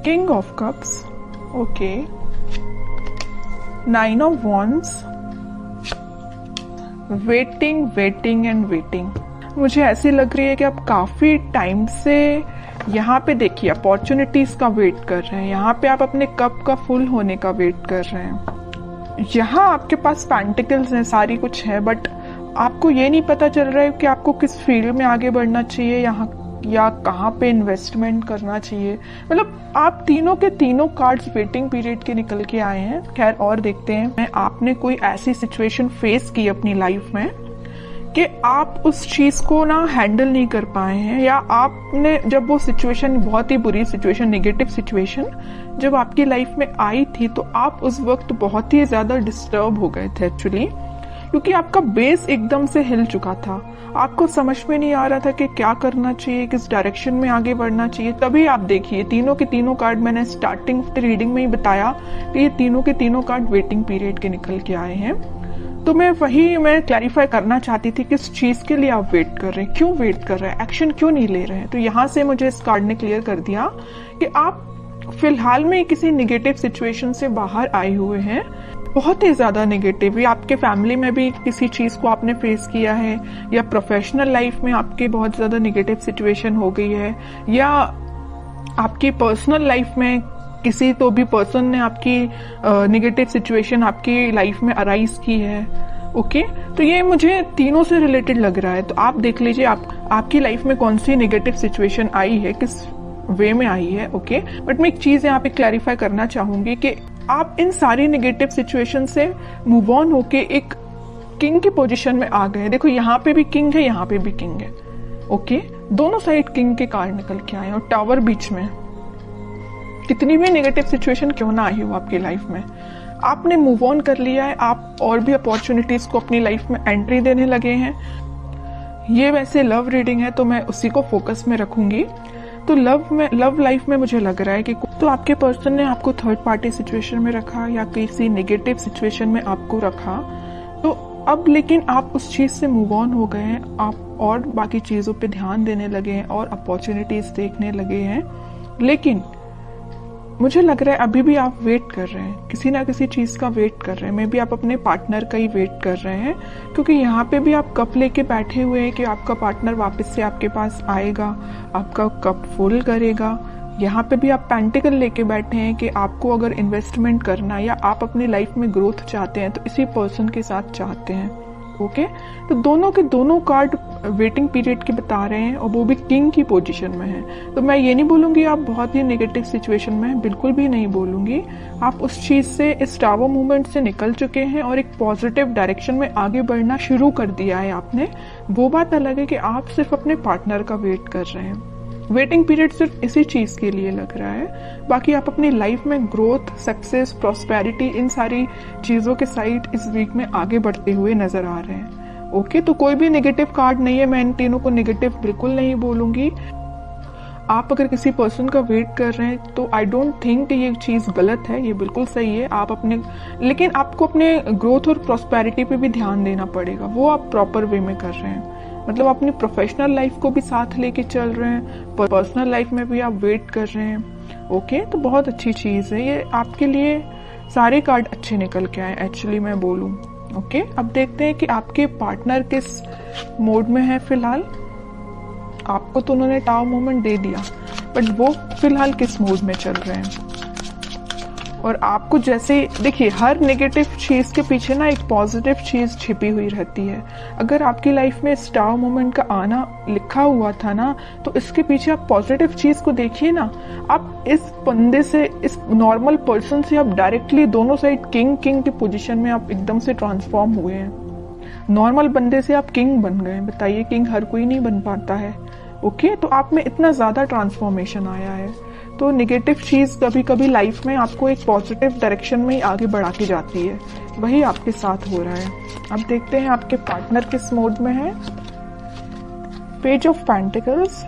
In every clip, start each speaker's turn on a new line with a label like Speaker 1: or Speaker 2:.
Speaker 1: King of cups, okay, 9 of wands, waiting waiting and waiting. मुझे ऐसी लग रही है कि आप काफी टाइम से यहाँ पे देखिए अपॉर्चुनिटीज का वेट कर रहे हैं, यहाँ पे आप अपने कप का फुल होने का वेट कर रहे हैं। यहाँ आपके पास पेंटिकल्स हैं, सारी कुछ है, बट आपको ये नहीं पता चल रहा है कि आपको किस फील्ड में आगे बढ़ना चाहिए यहाँ या कहाँ पे इन्वेस्टमेंट करना चाहिए। मतलब आप तीनों के तीनों कार्ड्स वेटिंग पीरियड के निकल के आए हैं। खैर और देखते हैं, आपने कोई ऐसी सिचुएशन फेस की अपनी लाइफ में कि आप उस चीज को ना हैंडल नहीं कर पाए हैं, या आपने जब वो सिचुएशन, बहुत ही बुरी सिचुएशन, नेगेटिव सिचुएशन जब आपकी लाइफ में आई थी तो आप उस वक्त बहुत ही ज्यादा डिस्टर्ब हो गए थे एक्चुअली, क्योंकि आपका बेस एकदम से हिल चुका था। आपको समझ में नहीं आ रहा था कि क्या करना चाहिए, किस डायरेक्शन में आगे बढ़ना चाहिए। तभी आप देखिए तीनों के तीनों कार्ड, मैंने स्टार्टिंग रीडिंग में ही बताया कि ये तीनों के तीनों कार्ड वेटिंग पीरियड के निकल के आए हैं। तो मैं क्लैरिफाई करना चाहती थी किस चीज के लिए आप वेट कर रहे हैं, क्यों वेट कर रहे हैं, एक्शन क्यों नहीं ले रहे हैं। तो यहाँ से मुझे इस कार्ड ने क्लियर कर दिया कि आप फिलहाल में किसी निगेटिव सिचुएशन से बाहर आए हुए हैं, बहुत ही ज्यादा नेगेटिव, या आपके फैमिली में भी किसी चीज को आपने फेस किया है, या प्रोफेशनल लाइफ में आपके बहुत ज्यादा नेगेटिव सिचुएशन हो गई है, या आपकी पर्सनल लाइफ में किसी तो भी पर्सन ने आपकी नेगेटिव सिचुएशन आपकी लाइफ में अराइज की है। ओके, तो ये मुझे तीनों से रिलेटेड लग रहा है। तो आप देख लीजिए आपकी लाइफ में कौन सी नेगेटिव सिचुएशन आई है, किस वे में आई है। ओके, बट मैं एक चीज यहाँ पे क्लैरिफाई करना चाहूंगी कि आप इन सारी नेगेटिव सिचुएशन से मूव ऑन होके एक किंग की पोजीशन में आ गए। देखो यहाँ पे भी किंग है, यहाँ पे भी किंग है। ओके, दोनों साइड किंग के कार्ड निकल के आए और टावर बीच में। कितनी भी नेगेटिव सिचुएशन क्यों ना आई हो आपकी लाइफ में, आपने मूव ऑन कर लिया है, आप और भी अपॉर्चुनिटीज को अपनी लाइफ में एंट्री देने लगे हैं। ये वैसे लव रीडिंग है तो मैं उसी को फोकस में रखूंगी। तो लव लाइफ में मुझे लग रहा है कि तो आपके पर्सन ने आपको थर्ड पार्टी सिचुएशन में रखा या किसी नेगेटिव सिचुएशन में आपको रखा, तो अब लेकिन आप उस चीज से मूव ऑन हो गए हैं, आप और बाकी चीजों पे ध्यान देने लगे हैं और अपॉर्चुनिटीज देखने लगे हैं। लेकिन मुझे लग रहा है अभी भी आप वेट कर रहे हैं, किसी ना किसी चीज का वेट कर रहे हैं। मे बी आप अपने पार्टनर का ही वेट कर रहे हैं, क्योंकि यहाँ पे भी आप कप लेके बैठे हुए हैं कि आपका पार्टनर वापस से आपके पास आएगा, आपका कप फुल करेगा। यहाँ पे भी आप पेंटिकल लेके बैठे हैं कि आपको अगर इन्वेस्टमेंट करना है या आप अपनी लाइफ में ग्रोथ चाहते हैं तो इसी पर्सन के साथ चाहते हैं। ओके, तो दोनों के दोनों कार्ड वेटिंग पीरियड के बता रहे हैं और वो भी किंग की पोजीशन में है। तो मैं ये नहीं बोलूंगी आप बहुत ही नेगेटिव सिचुएशन में हैं, बिल्कुल भी नहीं बोलूंगी। आप उस चीज से, इस टावर मूवमेंट से निकल चुके हैं और एक पॉजिटिव डायरेक्शन में आगे बढ़ना शुरू कर दिया है आपने। वो बात अलग है कि आप सिर्फ अपने पार्टनर का वेट कर रहे हैं। वेटिंग पीरियड सिर्फ इसी चीज के लिए लग रहा है, बाकी आप अपनी लाइफ में ग्रोथ, सक्सेस, प्रॉस्पेरिटी, इन सारी चीजों के साइड इस वीक में आगे बढ़ते हुए नजर आ रहे हैं। ओके, तो कोई भी नेगेटिव कार्ड नहीं है, मैं इन तीनों को नेगेटिव बिल्कुल नहीं बोलूंगी। आप अगर किसी पर्सन का वेट कर रहे हैं तो आई डोंट थिंक कि ये चीज गलत है, ये बिल्कुल सही है। आप अपने, लेकिन आपको अपने ग्रोथ और प्रॉस्पेरिटी पे भी ध्यान देना पड़ेगा, वो आप प्रॉपर वे में कर रहे हैं। मतलब अपनी प्रोफेशनल लाइफ को भी साथ लेके चल रहे हैं, पर्सनल लाइफ में भी आप वेट कर रहे हैं। ओके, तो बहुत अच्छी चीज है ये, आपके लिए सारे कार्ड अच्छे निकल के आए एक्चुअली मैं बोलूं। ओके, अब देखते हैं कि आपके पार्टनर किस मोड में है फिलहाल। आपको तो उन्होंने टावर मूवमेंट दे दिया, बट वो फिलहाल किस मोड में चल रहे हैं। और आपको जैसे देखिए, हर नेगेटिव चीज के पीछे ना एक पॉजिटिव चीज छिपी हुई रहती है। अगर आपकी लाइफ में स्टार मोमेंट का आना लिखा हुआ था ना, तो इसके पीछे आप पॉजिटिव चीज को देखिए ना। आप इस बंदे से, इस नॉर्मल पर्सन से आप डायरेक्टली दोनों साइड किंग की पोजीशन में आप एकदम से ट्रांसफॉर्म हुए हैं। नॉर्मल बंदे से आप किंग बन गए। बताइए, किंग हर कोई नहीं बन पाता है। ओके, तो आप में इतना ज्यादा ट्रांसफॉर्मेशन आया है। तो नेगेटिव चीज कभी कभी लाइफ में आपको एक पॉजिटिव डायरेक्शन में आगे बढ़ा के जाती है, वही आपके साथ हो रहा है। अब देखते हैं आपके पार्टनर किस मोड में है। Page of pentacles,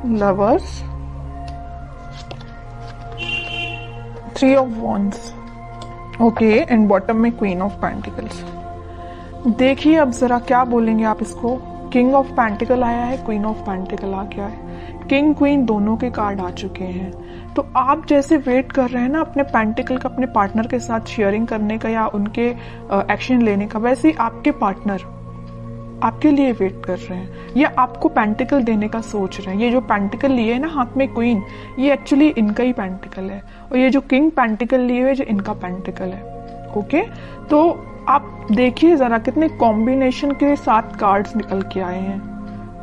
Speaker 1: lovers, 3 of wands, okay, and bottom में क्वीन ऑफ पेंटिकल्स। देखिए अब जरा क्या बोलेंगे आप इसको। किंग ऑफ पेंटिकल आया है, क्वीन ऑफ पेंटिकल आ गया है। किंग क्वीन दोनों के कार्ड आ चुके हैं। तो आप जैसे वेट कर रहे हैं ना अपने पेंटिकल का अपने पार्टनर के साथ शेयरिंग करने का या उनके एक्शन लेने का, वैसे ही आपके पार्टनर आपके लिए वेट कर रहे हैं या आपको पेंटिकल देने का सोच रहे हैं। ये जो पेंटिकल लिए है ना हाथ में क्वीन, ये एक्चुअली इनका ही पेंटिकल है, और ये जो किंग पेंटिकल लिए हुए जो इनका पेंटिकल है। ओके, तो आप देखिए जरा कितने कॉम्बिनेशन के साथ कार्ड्स निकल के आए हैं।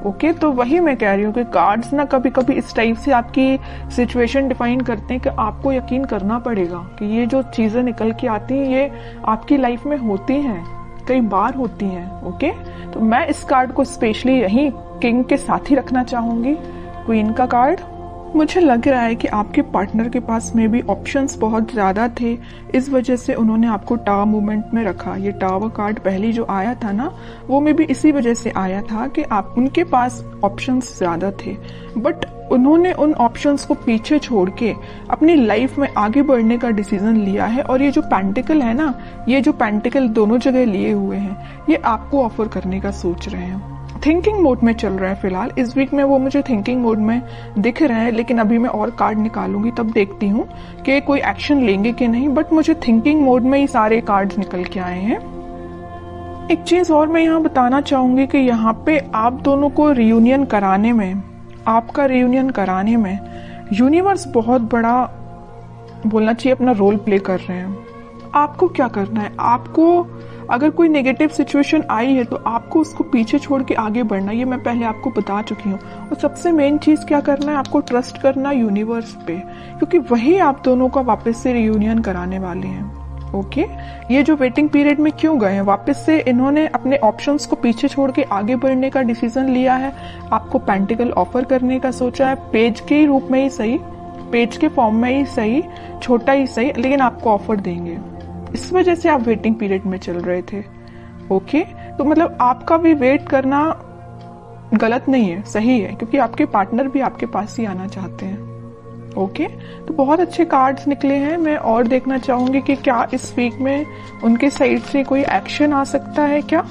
Speaker 1: ओके, तो वही मैं कह रही हूँ कि कार्ड्स ना कभी कभी इस टाइप से आपकी सिचुएशन डिफाइन करते हैं कि आपको यकीन करना पड़ेगा कि ये जो चीजें निकल के आती हैं ये आपकी लाइफ में होती हैं, कई बार होती हैं। ओके, तो मैं इस कार्ड को स्पेशली यही किंग के साथ ही रखना चाहूंगी, क्वीन का कार्ड। मुझे लग रहा है कि आपके पार्टनर के पास में भी ऑप्शंस बहुत ज्यादा थे, इस वजह से उन्होंने आपको टावर मूवमेंट में रखा। ये टावर कार्ड पहली जो आया था ना, वो में भी इसी वजह से आया था कि आप उनके पास ऑप्शंस ज्यादा थे, बट उन्होंने उन ऑप्शंस को पीछे छोड़ के अपनी लाइफ में आगे बढ़ने का डिसीजन लिया है। और ये जो पेंटिकल है ना, ये जो पेंटिकल दोनों जगह लिए हुए हैं, ये आपको ऑफर करने का सोच रहे हैं। थिंकिंग मोड में चल रहा है फिलहाल, इस वीक में वो मुझे थिंकिंग मोड में दिख रहे हैं, लेकिन अभी मैं और कार्ड निकालूंगी तब देखती हूँ कि कोई एक्शन लेंगे कि नहीं, बट मुझे थिंकिंग मोड में ही सारे कार्ड्स निकल के आए हैं। एक चीज और मैं यहाँ बताना चाहूंगी कि यहाँ पे आप दोनों को रियूनियन कराने में, आपका रियूनियन कराने में यूनिवर्स बहुत बड़ा बोलना चाहिए अपना रोल प्ले कर रहे हैं। आपको क्या करना है, आपको अगर कोई नेगेटिव सिचुएशन आई है तो आपको उसको पीछे छोड़ के आगे बढ़ना, ये मैं पहले आपको बता चुकी हूँ। और सबसे मेन चीज क्या करना है, आपको ट्रस्ट करना यूनिवर्स पे, क्योंकि वही आप दोनों का वापस से रियूनियन कराने वाले हैं। ओके, ये जो वेटिंग पीरियड में क्यों गए हैं, वापस से इन्होंने अपने ऑप्शंस को पीछे छोड़ के आगे बढ़ने का डिसीजन लिया है। आपको पेंटिकल ऑफर करने का सोचा है, पेज के रूप में ही सही, पेज के फॉर्म में ही सही, छोटा ही सही, लेकिन आपको ऑफर देंगे। इस वजह से आप वेटिंग पीरियड में चल रहे थे। ओके, तो मतलब आपका भी वेट करना गलत नहीं है, सही है, क्योंकि आपके पार्टनर भी आपके पास ही आना चाहते हैं। ओके, तो बहुत अच्छे कार्ड्स निकले हैं। मैं और देखना चाहूंगी कि क्या इस वीक में उनके साइड से कोई एक्शन आ सकता है। क्या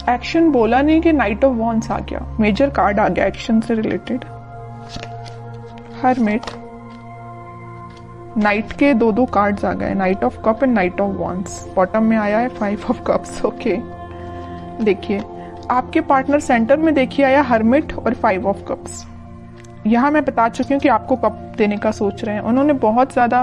Speaker 1: एक्शन बोला नहीं कि नाइट ऑफ वॉन्ड्स आ गया, मेजर कार्ड आ गया एक्शन से रिलेटेड। हरमिट, नाइट के दो कार्ड्स आ गए, night of cup and night of wands. Bottom में आया है 5 ऑफ कप्स। ओके, देखिए आपके पार्टनर सेंटर में देखिए आया हरमिट और 5 ऑफ कप्स। यहाँ मैं बता चुकी हूँ कि आपको कप देने का सोच रहे हैं। उन्होंने बहुत ज्यादा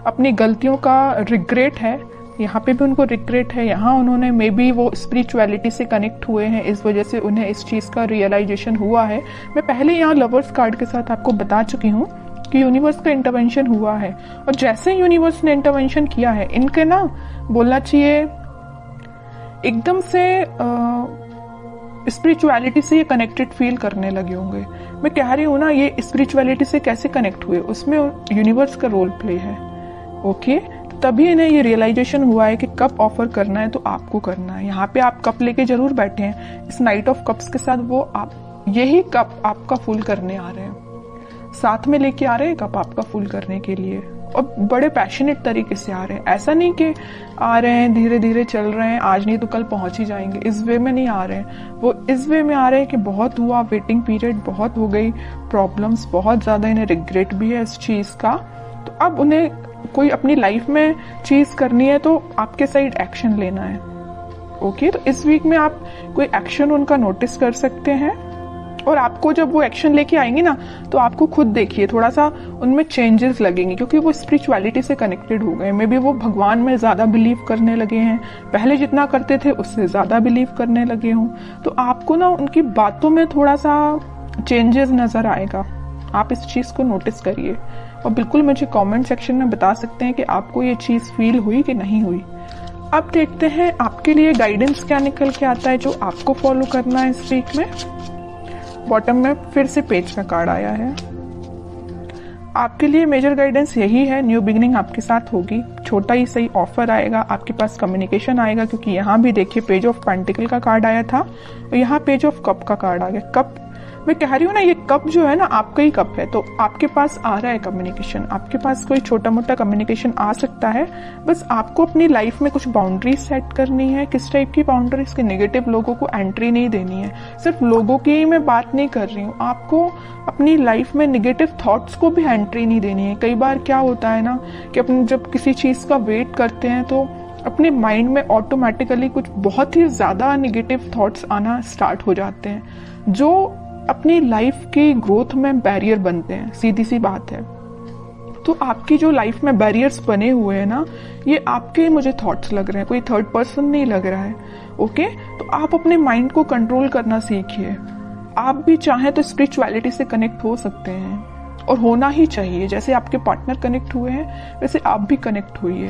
Speaker 1: अपनी गलतियों का रिग्रेट है, यहाँ पे भी उनको रिग्रेट है, यहाँ उन्होंने मे बी वो स्पिरिचुअलिटी से कनेक्ट हुए हैं, इस वजह से उन्हें इस चीज का रियलाइजेशन हुआ है। मैं पहले यहाँ लवर्स कार्ड के साथ आपको बता चुकी हूँ कि यूनिवर्स का इंटरवेंशन हुआ है, और जैसे यूनिवर्स ने इंटरवेंशन किया है, इनके ना बोलना चाहिए एकदम से स्पिरिचुअलिटी से ये कनेक्टेड फील करने लगे होंगे। मैं कह रही हूँ ना, ये स्पिरिचुअलिटी से कैसे कनेक्ट हुए, उसमें यूनिवर्स का रोल प्ले है। ओके, तभी इन्हें ये रियलाइजेशन हुआ है कि कप ऑफर करना है तो आपको करना है। यहाँ पे आप कप लेके जरूर बैठे हैं, इस नाइट ऑफ कप्स के साथ वो आप यही कप आपका फुल करने आ रहे हैं, साथ में लेके आ रहे हैं कप आपका फुल करने के लिए, और बड़े पैशनेट तरीके से आ रहे हैं। ऐसा नहीं कि आ रहे हैं धीरे धीरे चल रहे हैं, आज नहीं तो कल पहुंच ही जाएंगे, इस वे में नहीं आ रहे हैं। वो इस वे में आ रहे हैं कि बहुत हुआ, वेटिंग पीरियड बहुत हो गई, प्रॉब्लम्स बहुत ज्यादा, इन्हें रिग्रेट भी है इस चीज का। तो अब उन्हें कोई अपनी लाइफ में चीज करनी है तो आपके साइड एक्शन लेना है। ओके, तो इस वीक में आप कोई एक्शन उनका नोटिस कर सकते हैं, और आपको जब वो एक्शन लेके आएंगे ना, तो आपको खुद देखिए थोड़ा सा उनमें चेंजेस लगेंगे, क्योंकि वो स्पिरिचुअलिटी से कनेक्टेड हो गए। मे बी वो भगवान में ज्यादा बिलीव करने लगे हैं, पहले जितना करते थे उससे ज्यादा बिलीव करने लगे हों। तो आपको ना उनकी बातों में थोड़ा सा चेंजेस नजर आएगा, आप इस चीज को नोटिस करिए, और बिल्कुल मुझे कमेंट सेक्शन में बता सकते हैं कि आपको ये चीज फील हुई कि नहीं हुई। अब देखते हैं आपके लिए गाइडेंस क्या निकल के आता है जो आपको फॉलो करना है इस वीक में। बॉटम में फिर से पेज का कार्ड आया है। आपके लिए मेजर गाइडेंस यही है, न्यू बिगिनिंग आपके साथ होगी, छोटा ही सही ऑफर आएगा, आपके पास कम्युनिकेशन आएगा, क्योंकि यहाँ भी देखिए पेज ऑफ पेंटिकल का कार्ड आया था और यहाँ पेज ऑफ कप का कार्ड आ गया। कप मैं कह रही हूँ ना, ये कप जो है ना आपका ही कप है, तो आपके पास आ रहा है कम्युनिकेशन, आपके पास कोई छोटा मोटा कम्युनिकेशन आ सकता है। बस आपको अपनी लाइफ में कुछ बाउंड्रीज सेट करनी है। किस टाइप की बाउंड्रीज? के नेगेटिव लोगों को एंट्री नहीं देनी है। सिर्फ लोगों की ही मैं बात नहीं कर रही हूँ, आपको अपनी लाइफ में नेगेटिव थॉट्स को भी एंट्री नहीं देनी है। कई बार क्या होता है ना कि अपन जब किसी चीज का वेट करते हैं तो अपने माइंड में ऑटोमेटिकली कुछ बहुत ही ज्यादा नेगेटिव थॉट्स आना स्टार्ट हो जाते हैं, जो अपनी लाइफ की ग्रोथ में बैरियर बनते हैं। सीधी सी बात है। तो आपकी जो लाइफ में बैरियर्स बने हुए हैं ना, ये आपके मुझे थॉट्स लग रहे हैं, कोई थर्ड पर्सन नहीं लग रहा है। ओके, तो आप अपने माइंड को कंट्रोल करना सीखिए। आप भी चाहें तो स्पिरिचुअलिटी से कनेक्ट हो सकते हैं, और होना ही चाहिए। जैसे आपके पार्टनर कनेक्ट हुए हैं वैसे आप भी कनेक्ट हुई।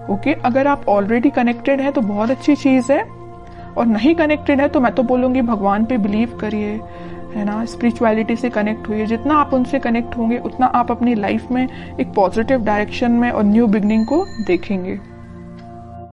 Speaker 1: ओके, अगर आप ऑलरेडी कनेक्टेड हैं तो बहुत अच्छी चीज है, और नहीं कनेक्टेड है तो मैं तो बोलूंगी भगवान पे बिलीव करिए, है ना, स्पिरिचुअलिटी से कनेक्ट हुई है। जितना आप उनसे कनेक्ट होंगे उतना आप अपनी लाइफ में एक पॉजिटिव डायरेक्शन में और न्यू बिगनिंग को देखेंगे।